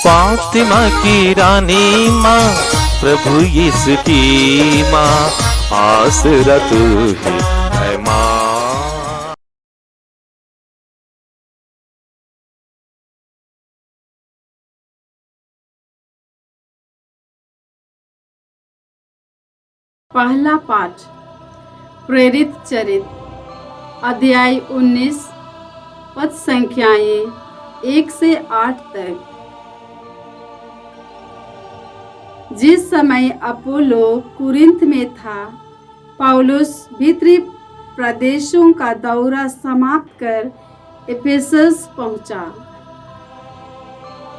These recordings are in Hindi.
फातिमा की रानी माँ, प्रभु यीशु की माँ, आसरा तू ही है माँ। पहला पाठ प्रेरित चरित्र अध्याय 19 पद संख्याएं 1 से 8 तक। जिस समय अपोलो कुरिन्थ में था, पौलुस भीतरी प्रदेशों का दौरा समाप्त कर एफेसस पहुंचा।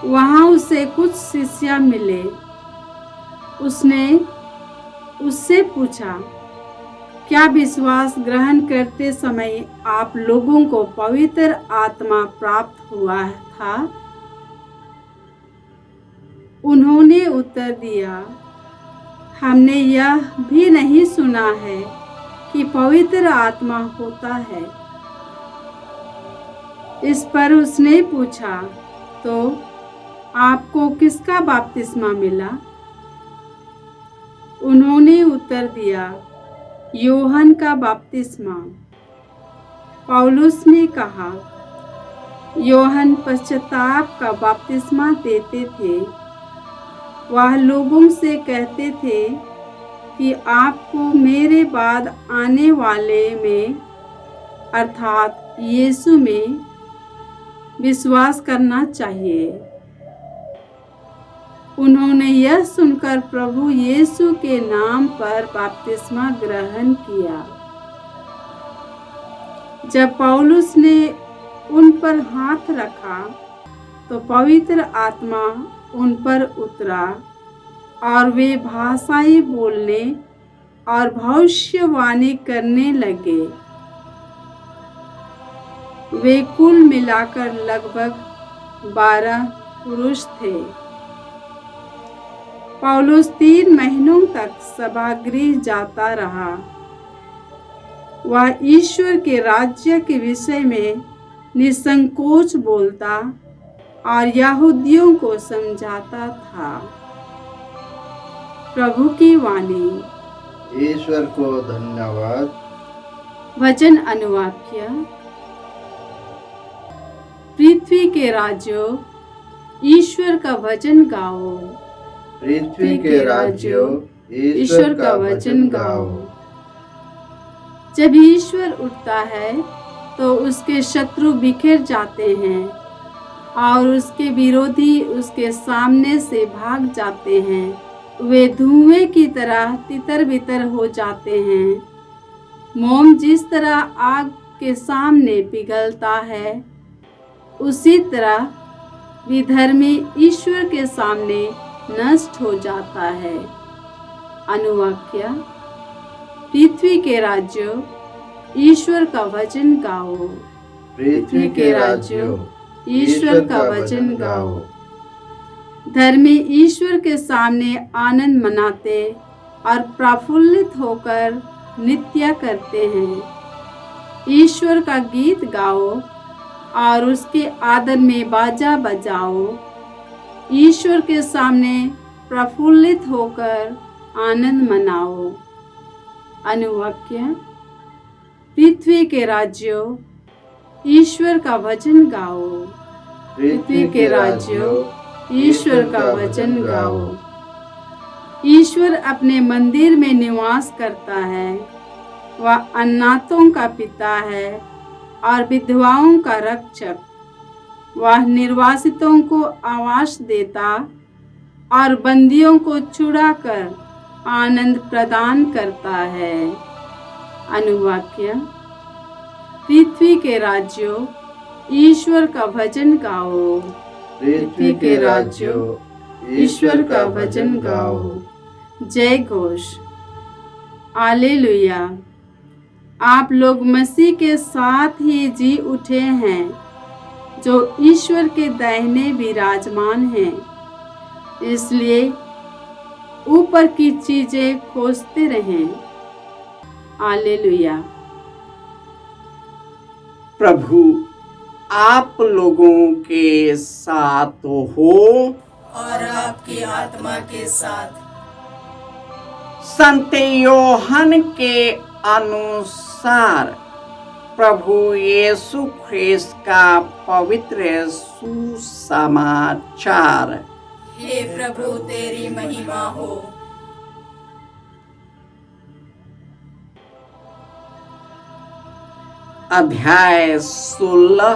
वहां उसे कुछ शिष्य मिले। उसने उससे पूछा, क्या विश्वास ग्रहण करते समय आप लोगों को पवित्र आत्मा प्राप्त हुआ था? उन्होंने उत्तर दिया, हमने यह भी नहीं सुना है कि पवित्र आत्मा होता है। इस पर उसने पूछा, तो आपको किसका बपतिस्मा मिला? उन्होंने उत्तर दिया, यूहन्ना का बपतिस्मा। पौलुस ने कहा, यूहन्ना पश्चाताप का बपतिस्मा देते थे। वह लोगों से कहते थे कि आपको मेरे बाद आने वाले में अर्थात यीशु में विश्वास करना चाहिए। उन्होंने यह सुनकर प्रभु यीशु के नाम पर बपतिस्मा ग्रहण किया। जब पौलुस ने उन पर हाथ रखा तो पवित्र आत्मा उन पर उतरा और वे भाषाएं बोलने और भविष्यवाणी करने लगे। वे कुल मिलाकर लगभग 12 पुरुष थे। पौलुस 3 महीनों तक सभागृह जाता रहा। वह ईश्वर के राज्य के विषय में निसंकोच बोलता और यहूदियों को समझाता था। प्रभु की वाणी। ईश्वर को धन्यवाद। वचन अनुवाक्य। पृथ्वी के राज्यों, ईश्वर का वचन गाओ। पृथ्वी के राज्यों, ईश्वर का वचन गाओ। जब ईश्वर उठता है तो उसके शत्रु बिखर जाते हैं और उसके विरोधी उसके सामने से भाग जाते हैं। वे धुएं की तरह तितर-बितर हो जाते हैं। मोम जिस तरह आग के सामने पिघलता है, उसी तरह विधर्मी ईश्वर के सामने नष्ट हो जाता है। अनुवाक्य। पृथ्वी के राज्यों, ईश्वर का वचन गाओ। पृथ्वी के राज्यों, ईश्वर का वचन गाओ। धर्मी ईश्वर के सामने आनंद मनाते और प्रफुल्लित होकर नृत्य करते हैं। ईश्वर का गीत गाओ और उसके आदर में बाजा बजाओ। ईश्वर के सामने प्रफुल्लित होकर आनंद मनाओ। अनुवाक्य। पृथ्वी के राज्यों, ईश्वर का वचन गाओ। पृथ्वी के राज्यों, ईश्वर का वचन गाओ। ईश्वर अपने मंदिर में निवास करता है। वह अनाथों का पिता है और विधवाओं का रक्षक। वह निर्वासितों को आवास देता और बंदियों को छुड़ाकर आनंद प्रदान करता है। अनुवाक्य। पृथ्वी के राज्यों, ईश्वर का वचन गाओ। पृथ्वी के राज्यों, ईश्वर का वचन गाओ। जय घोष। हालेलुया। आप लोग मसीह के साथ ही जी उठे हैं, जो ईश्वर के दाहिने विराजमान हैं। इसलिए ऊपर की चीजें खोजते रहें। हालेलुया। प्रभु आप लोगों के साथ हो। और आपकी आत्मा के साथ। संत योहन के अनुसार प्रभु यीशु ख्रिस्त का पवित्र सुसमाचार। हे प्रभु तेरी महिमा हो। अध्याय 16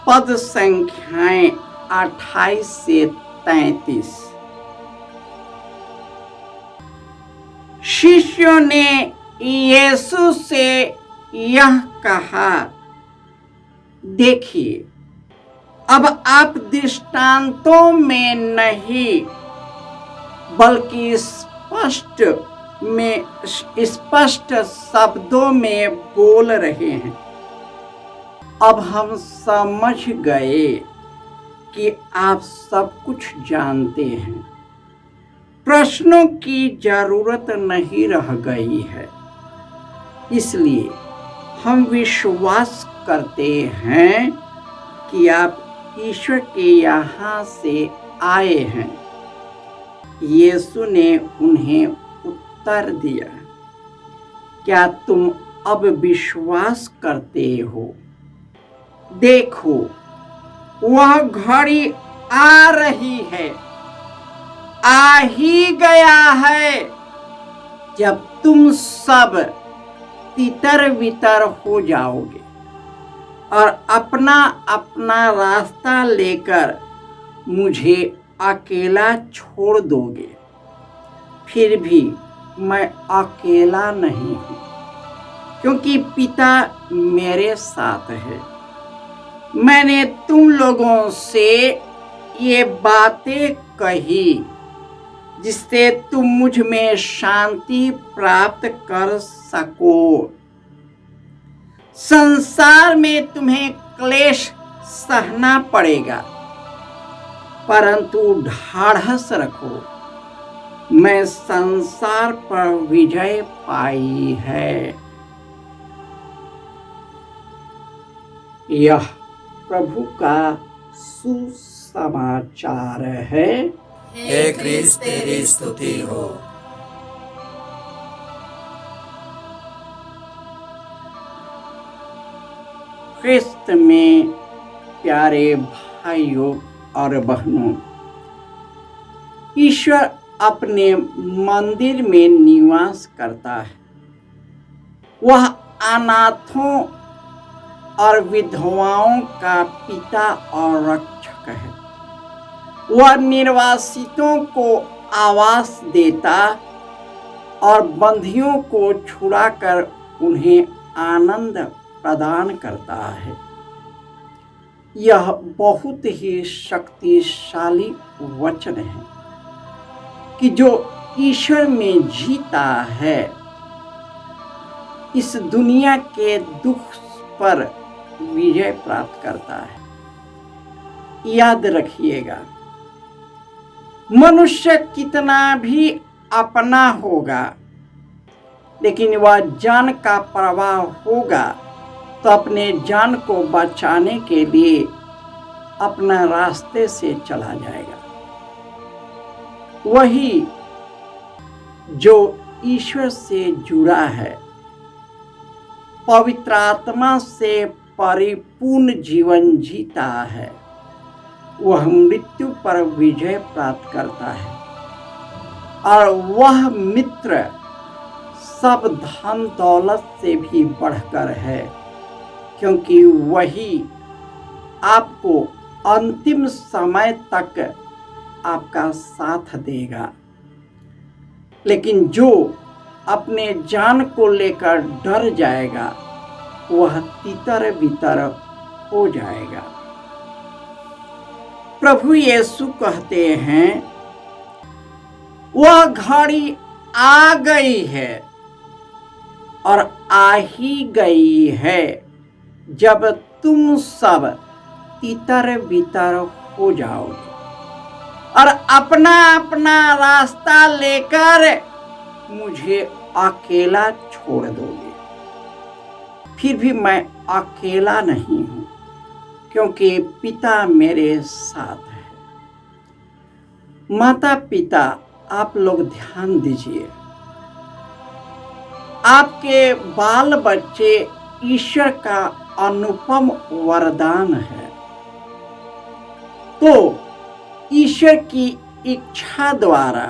पद संख्याएं 28 से 33। शिष्यों ने यीशु से यह कहा, देखिए, अब आप दृष्टांतों में नहीं बल्कि स्पष्ट शब्दों में बोल रहे हैं। अब हम समझ गए कि आप सब कुछ जानते हैं। प्रश्नों की जरूरत नहीं रह गई है। इसलिए हम विश्वास करते हैं कि आप ईश्वर के यहाँ से आए हैं। यीशु ने उन्हें उत्तर दिया, क्या तुम अब विश्वास करते हो? देखो, वह घड़ी आ रही है, आ ही गया है, जब तुम सब तितर बितर हो जाओगे और अपना अपना रास्ता लेकर मुझे अकेला छोड़ दोगे। फिर भी मैं अकेला नहीं हूँ, क्योंकि पिता मेरे साथ है। मैंने तुम लोगों से ये बातें कही जिससे तुम मुझ में शांति प्राप्त कर सको। संसार में तुम्हें क्लेश सहना पड़ेगा, परंतु ढाढ़स रखो, मैं संसार पर विजय पाई है। यह प्रभु का सुसमाचार है। हे क्रिस्त तेरी स्तुति हो। ख्रिस्त में प्यारे भाइयों और बहनों, ईश्वर अपने मंदिर में निवास करता है। वह अनाथों और विधवाओं का पिता और रक्षक है। वह निर्वासितों को आवास देता और बंधियों को छुड़ाकर उन्हें आनंद प्रदान करता है। यह बहुत ही शक्तिशाली वचन है कि जो ईश्वर में जीता है, इस दुनिया के दुख पर विजय प्राप्त करता है। याद रखिएगा, मनुष्य कितना भी अपना होगा, लेकिन वह जान का प्रवाह होगा तो अपने जान को बचाने के लिए अपना रास्ते से चला जाएगा। वही जो ईश्वर से जुड़ा है, पवित्र आत्मा से परिपूर्ण जीवन जीता है, वह मृत्यु पर विजय प्राप्त करता है। और वह मित्र सब धन दौलत से भी बढ़कर है, क्योंकि वही आपको अंतिम समय तक आपका साथ देगा। लेकिन जो अपने जान को लेकर डर जाएगा, वह तितर बितर हो जाएगा। प्रभु यीशु कहते हैं, वह घड़ी आ गई है और आ ही गई है, जब तुम सब तितर बितर हो जाओगे और अपना अपना रास्ता लेकर मुझे अकेला छोड़ दोगे। फिर भी मैं अकेला नहीं हूँ, क्योंकि पिता मेरे साथ है। माता पिता आप लोग ध्यान दीजिए, आपके बाल बच्चे ईश्वर का अनुपम वरदान है। तो ईश्वर की इच्छा द्वारा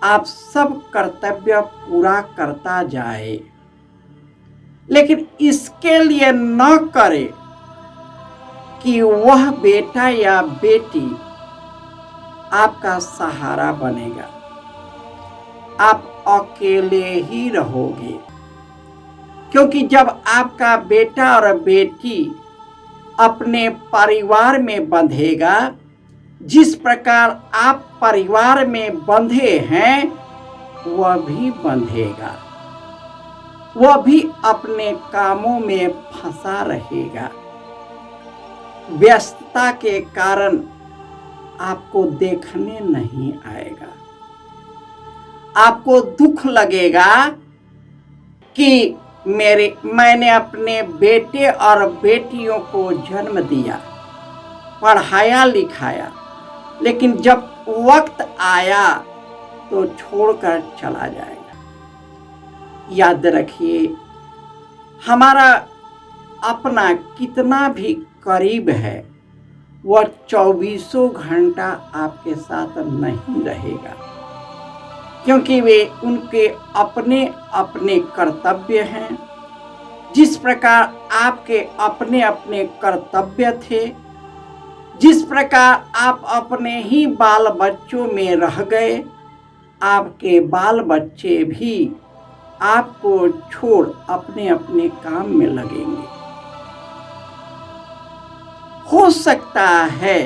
आप सब कर्तव्य पूरा करता जाए, लेकिन इसके लिए न करे कि वह बेटा या बेटी आपका सहारा बनेगा। आप अकेले ही रहोगे, क्योंकि जब आपका बेटा और बेटी अपने परिवार में बंधेगा, जिस प्रकार आप परिवार में बंधे हैं वह भी बंधेगा, वह भी अपने कामों में फंसा रहेगा। व्यस्तता के कारण आपको देखने नहीं आएगा। आपको दुख लगेगा कि मैंने अपने बेटे और बेटियों को जन्म दिया, पढ़ाया लिखाया, लेकिन जब वक्त आया तो छोड़कर चला जाएगा। याद रखिए, हमारा अपना कितना भी करीब है, वह 24 घंटा आपके साथ नहीं रहेगा, क्योंकि वे उनके अपने अपने कर्तव्य हैं। जिस प्रकार आपके अपने अपने कर्तव्य थे, जिस प्रकार आप अपने ही बाल बच्चों में रह गए, आपके बाल बच्चे भी आपको छोड़ अपने अपने काम में लगेंगे। हो सकता है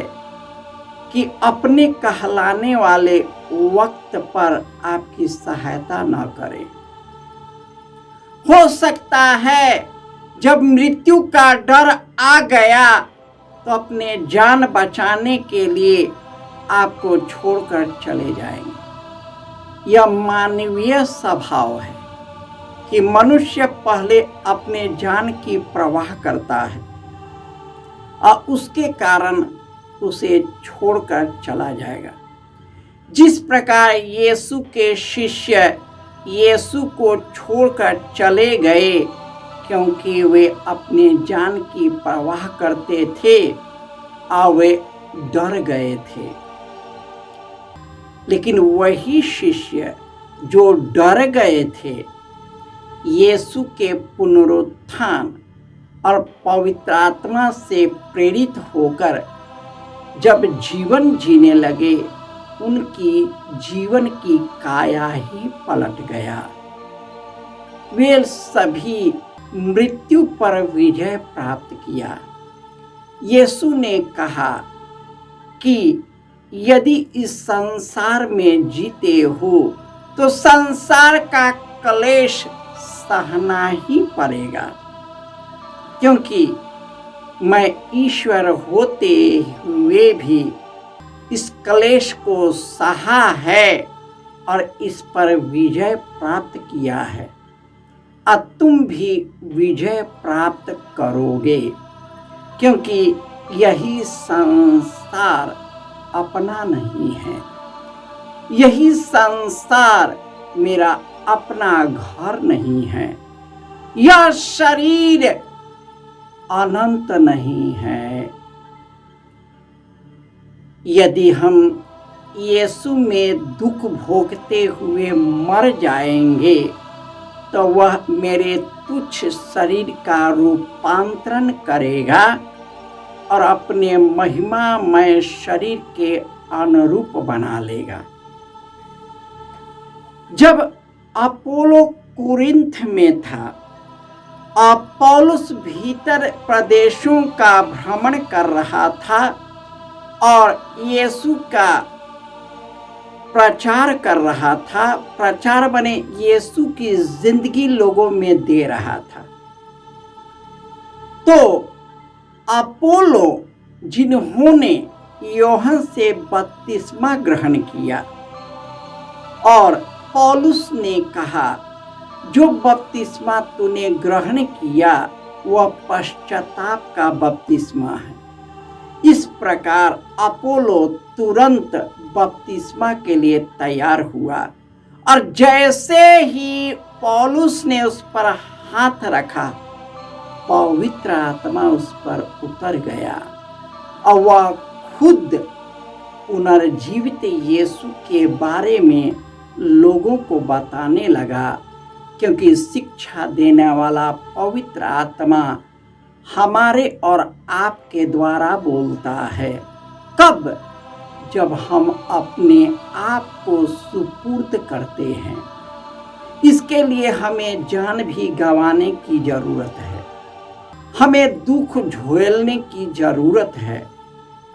कि अपने कहलाने वाले वक्त पर आपकी सहायता न करें। हो सकता है जब मृत्यु का डर आ गया तो अपने जान बचाने के लिए आपको छोड़कर चले जाएंगे। यह मानवीय स्वभाव है कि मनुष्य पहले अपने जान की परवाह करता है और उसके कारण उसे छोड़कर चला जाएगा। जिस प्रकार यीशु के शिष्य यीशु को छोड़कर चले गए, क्योंकि वे अपने जान की परवाह करते थे और वे डर गए थे। लेकिन वही शिष्य जो डर गए थे, यीशु के पुनरुत्थान और पवित्र आत्मा से प्रेरित होकर जब जीवन जीने लगे, उनकी जीवन की काया ही पलट गया। वे सभी मृत्यु पर विजय प्राप्त किया। यीशु ने कहा कि यदि इस संसार में जीते हो तो संसार का क्लेश सहना ही पड़ेगा, क्योंकि मैं ईश्वर होते हुए भी इस क्लेश को सहा है और इस पर विजय प्राप्त किया है, और तुम भी विजय प्राप्त करोगे, क्योंकि यही संसार अपना नहीं है। यही संसार मेरा अपना घर नहीं है। यह शरीर अनंत नहीं है। यदि हम यीशु में दुख भोगते हुए मर जाएंगे तो वह मेरे तुच्छ शरीर का रूपांतरण करेगा और अपने महिमामय शरीर के अनुरूप बना लेगा। जब अपोलो कुरिन्थ में था और पौलुस भीतर प्रदेशों का भ्रमण कर रहा था और यीशु का प्रचार कर रहा था, प्रचार बने यीशु की जिंदगी लोगों में दे रहा था, तो अपोलो जिन्होंने यूहन्ना से बपतिस्मा ग्रहण किया और पौलुस ने कहा जो बपतिस्मा तूने ग्रहण किया वह पश्चाताप का बपतिस्मा है, इस प्रकार अपोलो तुरंत बपतिस्मा के लिए तैयार हुआ और जैसे ही पौलुस ने उस पर हाथ रखा, पवित्र आत्मा उस पर उतर गया और वह खुद पुनर्जीवित यीशु के बारे में लोगों को बताने लगा, क्योंकि शिक्षा देने वाला पवित्र आत्मा हमारे और आपके द्वारा बोलता है। कब? जब हम अपने आप को सुपुर्द करते हैं। इसके लिए हमें जान भी गंवाने की जरूरत है, हमें दुख झेलने की जरूरत है,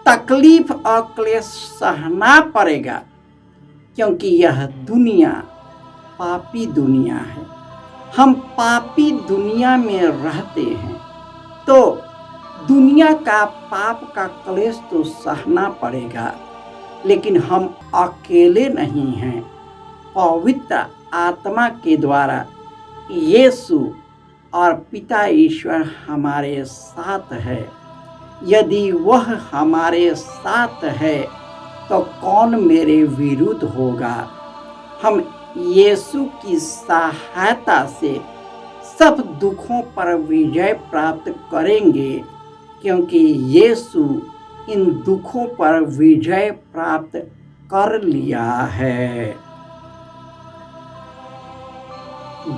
तकलीफ और क्लेश सहना पड़ेगा, क्योंकि यह दुनिया पापी दुनिया है। हम पापी दुनिया में रहते हैं, तो दुनिया का पाप का क्लेश तो सहना पड़ेगा, लेकिन हम अकेले नहीं हैं। पवित्र आत्मा के द्वारा यीशु और पिता ईश्वर हमारे साथ है। यदि वह हमारे साथ है तो कौन मेरे विरुद्ध होगा? हम यीशु की सहायता से सब दुखों पर विजय प्राप्त करेंगे, क्योंकि यीशु इन दुखों पर विजय प्राप्त कर लिया है।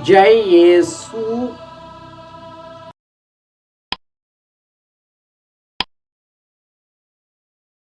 जय यीशु